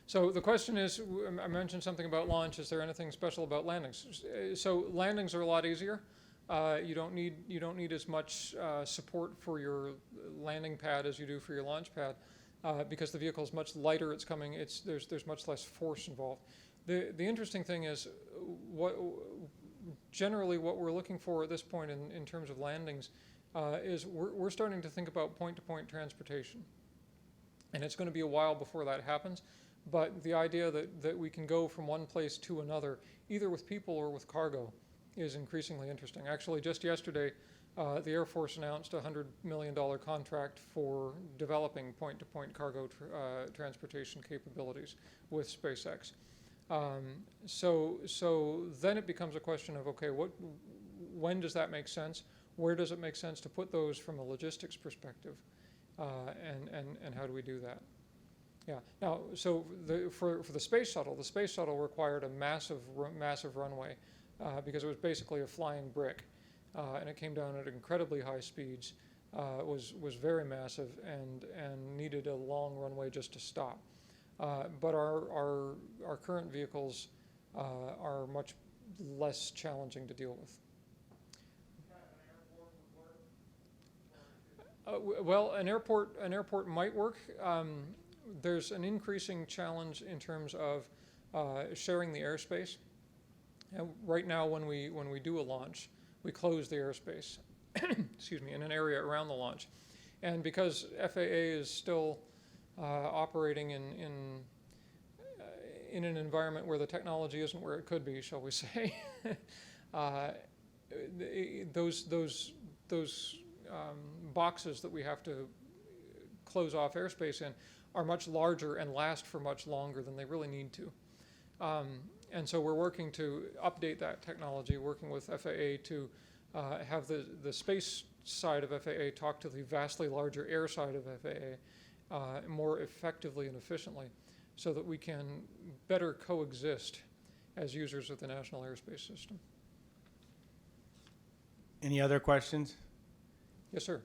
Speaker 2: So the question is, I mentioned something about launch. Is there anything special about landings? So landings are a lot easier. You don't need as much support for your landing pad as you do for your launch pad, because the vehicle is much lighter. It's coming. There's much less force involved. The interesting thing is, generally what we're looking for at this point in terms of landings is we're starting to think about point-to-point transportation, and it's going to be a while before that happens. But the idea that we can go from one place to another, either with people or with cargo, is increasingly interesting. Actually, just yesterday, the Air Force announced a $100 million contract for developing point-to-point cargo transportation capabilities with SpaceX. So then it becomes a question of, okay, when does that make sense? Where does it make sense to put those from a logistics perspective? And how do we do that? Yeah. Now, so for the space shuttle required a massive runway because it was basically a flying brick, and it came down at incredibly high speeds. Was very massive and needed a long runway just to stop. But our current vehicles are much less challenging to deal with. Well, an airport might work. There's an increasing challenge in terms of sharing the airspace. And right now, when we do a launch, we close the airspace, excuse me, in an area around the launch, and because FAA is still operating in an environment where the technology isn't where it could be, shall we say, those boxes that we have to close off airspace in are much larger and last for much longer than they really need to. And so we're working to update that technology, working with FAA to have the space side of FAA talk to the vastly larger air side of FAA more effectively and efficiently, so that we can better coexist as users of the National Airspace System.
Speaker 1: Any other questions?
Speaker 2: Yes, sir.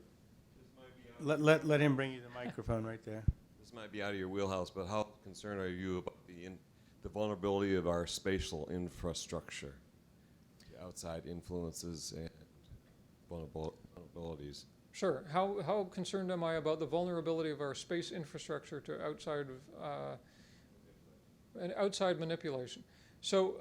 Speaker 1: Let him bring you the microphone right there.
Speaker 4: This might be out of your wheelhouse, but how concerned are you about the vulnerability of our spatial infrastructure, the outside influences and vulnerabilities?
Speaker 2: Sure. How concerned am I about the vulnerability of our space infrastructure to outside manipulation? So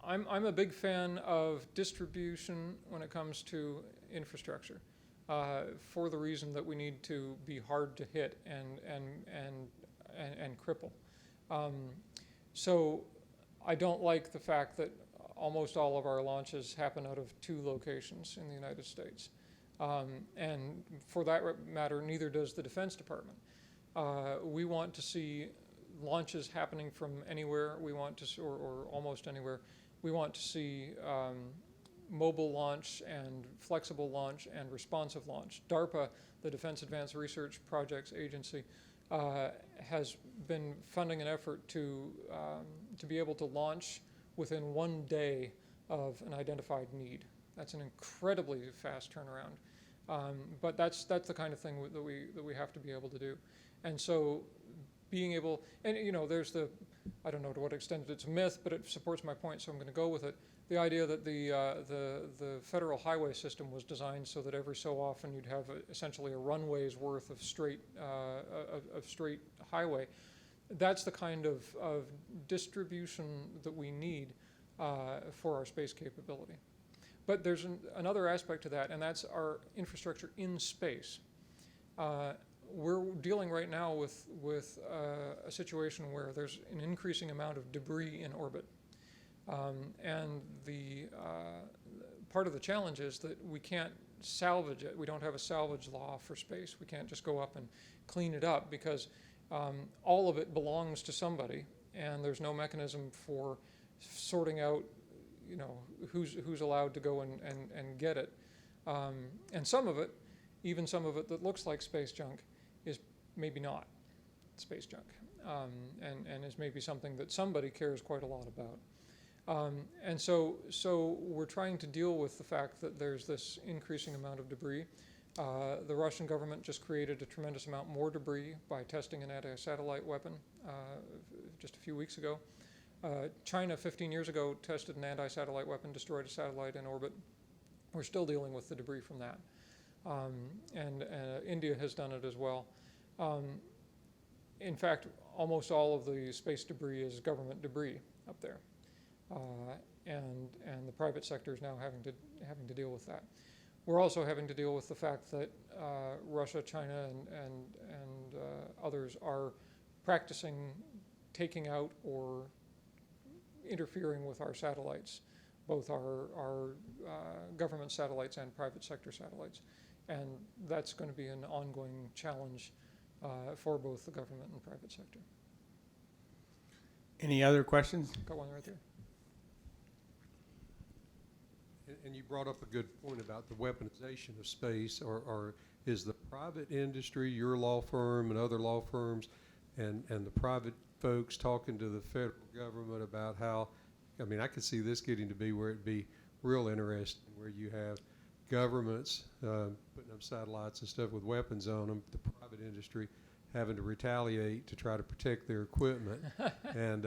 Speaker 2: I'm a big fan of distribution when it comes to infrastructure, for the reason that we need to be hard to hit and cripple. So I don't like the fact that almost all of our launches happen out of 2 locations in the United States. And for that matter, neither does the Defense Department. We want to see launches happening from anywhere. We want to, or almost anywhere. We want to see mobile launch and flexible launch and responsive launch. DARPA, the Defense Advanced Research Projects Agency, has been funding an effort to be able to launch within 1 day of an identified need. That's an incredibly fast turnaround, but that's the kind of thing that we have to be able to do. And so, being able, and there's I don't know to what extent it's a myth, but it supports my point, so I'm going to go with it. The idea that the federal highway system was designed so that every so often you'd have essentially a runway's worth of straight highway. That's the kind of distribution that we need for our space capability. But there's another aspect to that, and that's our infrastructure in space. We're dealing right now with a situation where there's an increasing amount of debris in orbit. And the part of the challenge is that we can't salvage it. We don't have a salvage law for space. We can't just go up and clean it up because all of it belongs to somebody, and there's no mechanism for sorting out, you know, who's allowed to go and get it. And some of it, even some of it that looks like space junk, is maybe not space junk, and is maybe something that somebody cares quite a lot about. And so we're trying to deal with the fact that there's this increasing amount of debris. The Russian government just created a tremendous amount more debris by testing an anti-satellite weapon just a few weeks ago. China 15 years ago tested an anti-satellite weapon, destroyed a satellite in orbit. We're still dealing with the debris from that. And India has done it as well. In fact, almost all of the space debris is government debris up there. And the private sector is now having to deal with that. We're also having to deal with the fact that Russia, China, and others are practicing taking out or interfering with our satellites, both our government satellites and private sector satellites. And that's going to be an ongoing challenge for both the government and private sector.
Speaker 1: Any other questions?
Speaker 2: Got one right there.
Speaker 5: And you brought up a good point about the weaponization of space, or is the private industry, your law firm and other law firms, and the private folks talking to the federal government about how, I mean, I could see this getting to be where it'd be real interesting, where you have governments putting up satellites and stuff with weapons on them, the private industry having to retaliate to try to protect their equipment. And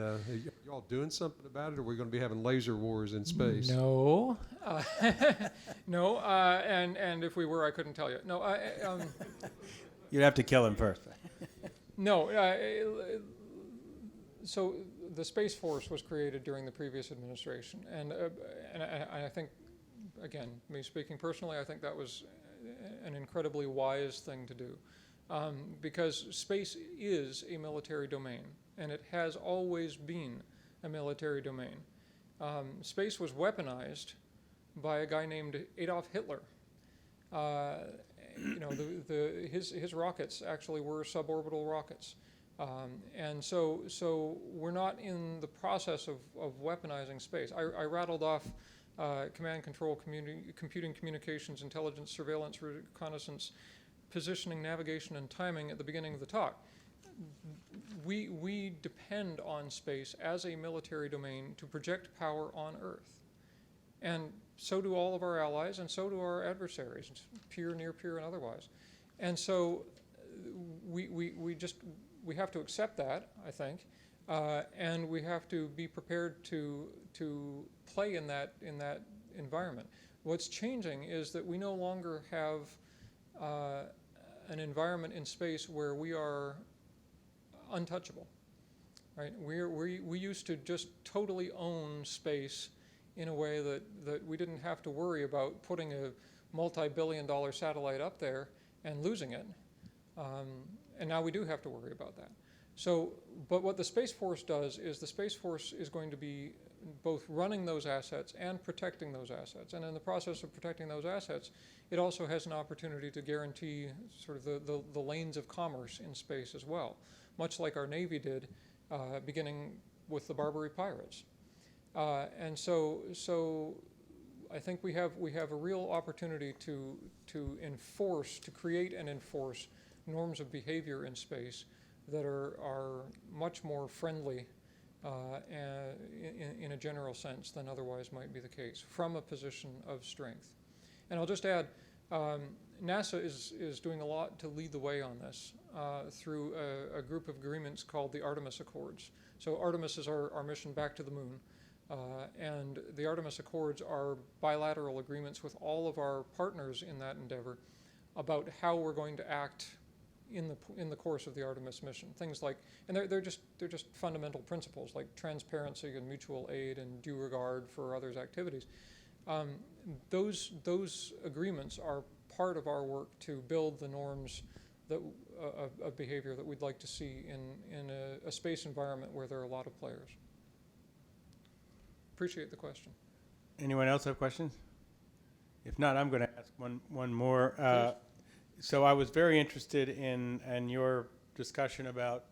Speaker 5: y'all doing something about it, or are we going to be having laser wars in space?
Speaker 2: No. No, and if we were, I couldn't tell you. No,
Speaker 1: You'd have to kill him first.
Speaker 2: no. So the Space Force was created during the previous administration, and I think, again, me speaking personally, I think that was an incredibly wise thing to do. Because space is a military domain, and it has always been a military domain. Space was weaponized by a guy named Adolf Hitler. You know, his rockets actually were suborbital rockets. And so we're not in the process of weaponizing space. I rattled off command, control, computing, communications, intelligence, surveillance, reconnaissance, positioning, navigation, and timing at the beginning of the talk. We depend on space as a military domain to project power on Earth. And so do all of our allies, and so do our adversaries, peer, near peer, and otherwise. And so we have to accept that, I think, and we have to be prepared to play in that environment. What's changing is that we no longer have an environment in space where we are untouchable, right? We used to just totally own space in a way that we didn't have to worry about putting a multi-billion-dollar satellite up there and losing it. And now we do have to worry about that. So, but what the Space Force does is the Space Force is going to be both running those assets and protecting those assets. And in the process of protecting those assets, it also has an opportunity to guarantee sort of the lanes of commerce in space as well, much like our Navy did beginning with the Barbary pirates. And so I think we have a real opportunity to create and enforce norms of behavior in space that are much more friendly in a general sense than otherwise might be the case, from a position of strength. And I'll just add, NASA is doing a lot to lead the way on this through a group of agreements called the Artemis Accords. So Artemis is our mission back to the moon. And the Artemis Accords are bilateral agreements with all of our partners in that endeavor about how we're going to act in the course of the Artemis mission. Things like, and they're just fundamental principles like transparency and mutual aid and due regard for others' activities. Those agreements are part of our work to build the norms that of behavior that we'd like to see in a space environment where there are a lot of players. Appreciate the question.
Speaker 1: Anyone else have questions? If not, I'm going to ask one more. So I was very interested in your discussion about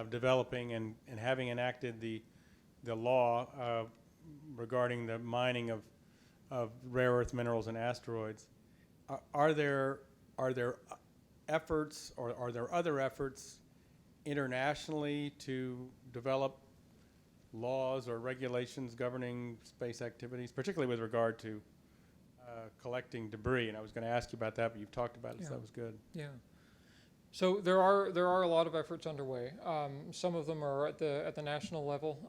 Speaker 1: developing and having enacted the law regarding the mining of rare earth minerals and asteroids. Are there efforts, or are there other efforts internationally to develop laws or regulations governing space activities, particularly with regard to collecting debris? And I was going to ask you about that, but you've talked about it, so that was good.
Speaker 2: Yeah. So there are a lot of efforts underway. Some of them are at the national level.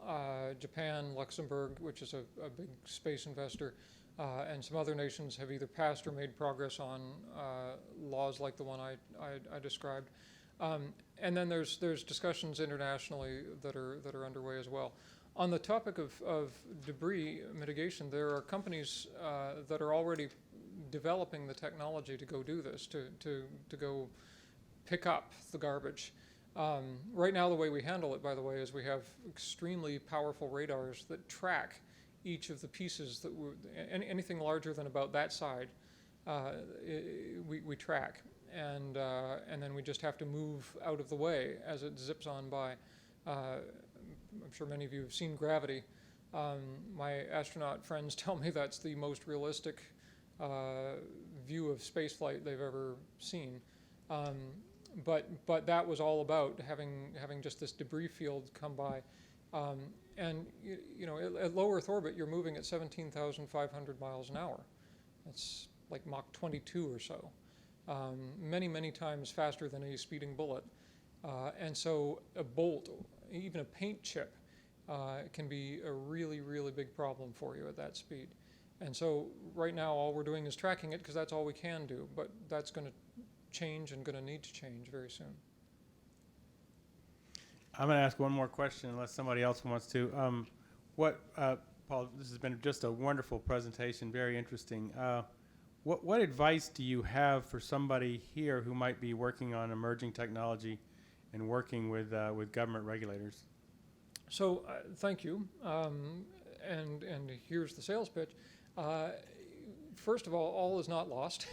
Speaker 2: Japan, Luxembourg, which is a big space investor, and some other nations have either passed or made progress on laws like the one I described. And then there's discussions internationally that are underway as well. On the topic of debris mitigation, there are companies that are already developing the technology to go do this, to go pick up the garbage. Right now, the way we handle it, by the way, is we have extremely powerful radars that track each of the pieces that anything larger than about that side, we track, and then we just have to move out of the way as it zips on by. I'm sure many of you have seen Gravity. My astronaut friends tell me that's the most realistic view of spaceflight they've ever seen. But that was all about having just this debris field come by. And you know, at low Earth orbit, you're moving at 17,500 miles an hour. That's like Mach 22 or so. Many times faster than a speeding bullet. And so a bolt, even a paint chip, can be a really big problem for you at that speed. And so right now all we're doing is tracking it because that's all we can do, but that's going to change and going to need to change very soon.
Speaker 1: I'm going to ask one more question unless somebody else wants to. Paul, this has been just a wonderful presentation, very interesting. What advice do you have for somebody here who might be working on emerging technology and working with government regulators?
Speaker 2: So thank you, and here's the sales pitch. First of all is not lost.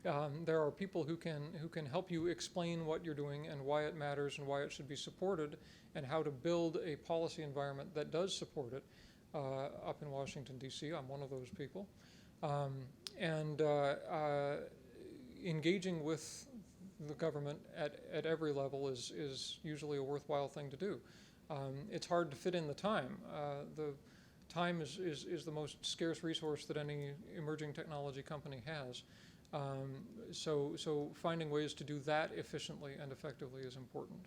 Speaker 2: There are people who can help you explain what you're doing and why it matters and why it should be supported, and how to build a policy environment that does support it. Up in Washington, D.C., I'm one of those people. Engaging with the government at every level is usually a worthwhile thing to do. It's hard to fit in the time. The time is the most scarce resource that any emerging technology company has. So finding ways to do that efficiently and effectively is important.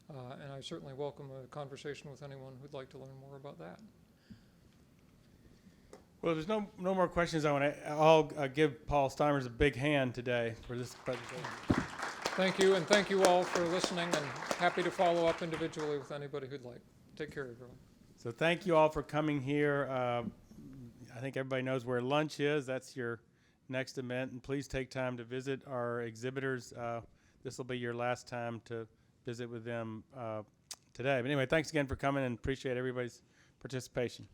Speaker 2: And I certainly welcome a conversation with anyone who'd like to learn more about that.
Speaker 1: Well, there's no more questions. I'll give Paul Steimers a big hand today for this presentation.
Speaker 2: Thank you, and thank you all for listening, and happy to follow up individually with anybody who'd like. Take care, everyone.
Speaker 1: So thank you all for coming here. I think everybody knows where lunch is. That's your next event, and please take time to visit our exhibitors. This will be your last time to visit with them today. But anyway, thanks again for coming, and appreciate everybody's participation.